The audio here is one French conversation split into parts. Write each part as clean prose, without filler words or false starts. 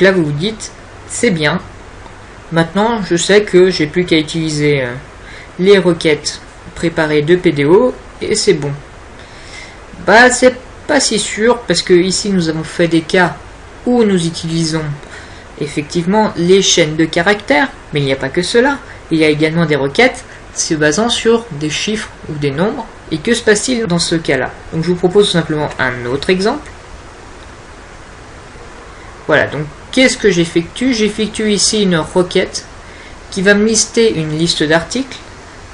là vous vous dites, c'est bien. Maintenant je sais que j'ai plus qu'à utiliser les requêtes préparées de PDO et c'est bon. Bah c'est pas si sûr parce que ici nous avons fait des cas où nous utilisons effectivement les chaînes de caractères, mais il n'y a pas que cela. Il y a également des requêtes se basant sur des chiffres ou des nombres. Et que se passe-t-il dans ce cas-là? Donc je vous propose tout simplement un autre exemple. Voilà, donc qu'est-ce que j'effectue? J'effectue ici une requête qui va me lister une liste d'articles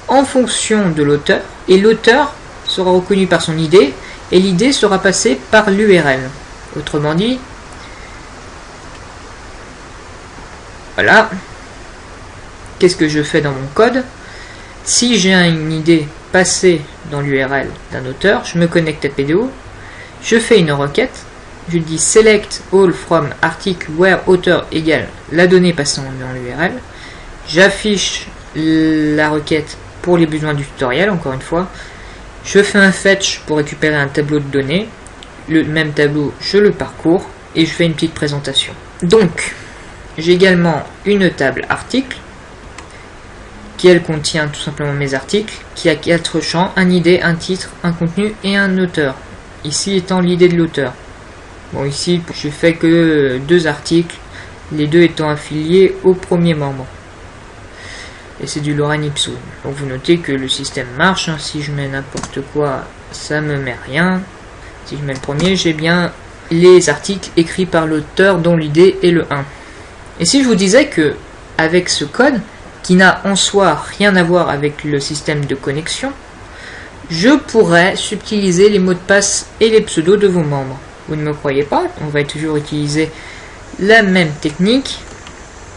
en fonction de l'auteur. Et l'auteur sera reconnu par son ID et l'ID sera passé par l'URL. Autrement dit, voilà, qu'est-ce que je fais dans mon code? Si j'ai une ID passée dans l'URL d'un auteur, je me connecte à PDO, je fais une requête, je dis select all from article where author égale la donnée passant dans l'URL, j'affiche la requête pour les besoins du tutoriel, encore une fois, je fais un fetch pour récupérer un tableau de données, le même tableau je le parcours et je fais une petite présentation. Donc j'ai également une table article qui elle contient tout simplement mes articles, qui a 4 champs, un ID, un titre, un contenu et un auteur. Ici étant l'idée de l'auteur. Bon ici j'ai fait que 2 articles, les 2 étant affiliés au premier membre. Et c'est du lorem ipsum. Donc vous notez que le système marche, hein. Si je mets n'importe quoi, ça me met rien. Si je mets le premier, j'ai bien les articles écrits par l'auteur dont l'idée est le 1. Et si je vous disais que avec ce code, qui n'a en soi rien à voir avec le système de connexion, je pourrais subtiliser les mots de passe et les pseudos de vos membres. Vous ne me croyez pas? On va toujours utiliser la même technique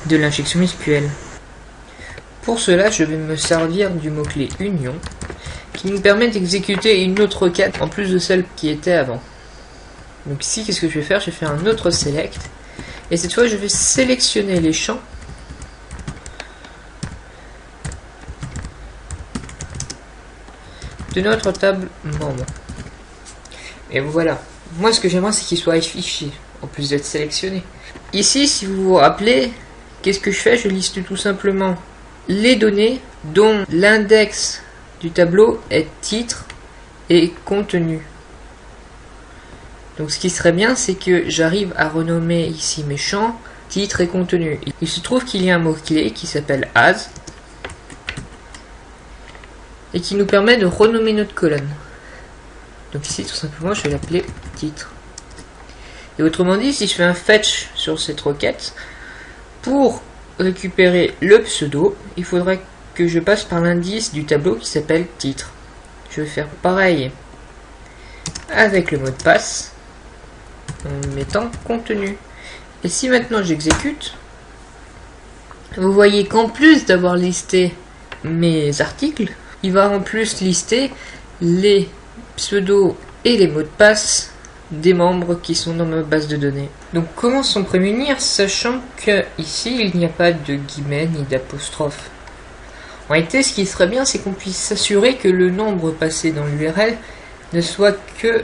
de l'injection SQL. Pour cela, je vais me servir du mot-clé union, qui nous permet d'exécuter une autre requête en plus de celle qui était avant. Donc ici, qu'est-ce que je vais faire? Je vais faire un autre select, et cette fois je vais sélectionner les champs de notre table membre. Et voilà. Moi, ce que j'aimerais, c'est qu'il soit affiché, en plus d'être sélectionné. Ici, si vous vous rappelez, qu'est-ce que je fais? Je liste tout simplement les données dont l'index du tableau est titre et contenu. Donc, ce qui serait bien, c'est que j'arrive à renommer ici mes champs, titre et contenu. Il se trouve qu'il y a un mot-clé qui s'appelle as, et qui nous permet de renommer notre colonne. Donc ici tout simplement je vais l'appeler titre. Et autrement dit, si je fais un fetch sur cette requête, pour récupérer le pseudo, il faudrait que je passe par l'indice du tableau qui s'appelle titre. Je vais faire pareil avec le mot de passe en mettant contenu. Et si maintenant j'exécute, vous voyez qu'en plus d'avoir listé mes articles, il va en plus lister les pseudos et les mots de passe des membres qui sont dans ma base de données. Donc comment s'en prémunir, sachant que ici il n'y a pas de guillemets ni d'apostrophe. En réalité, ce qui serait bien, c'est qu'on puisse s'assurer que le nombre passé dans l'URL ne soit que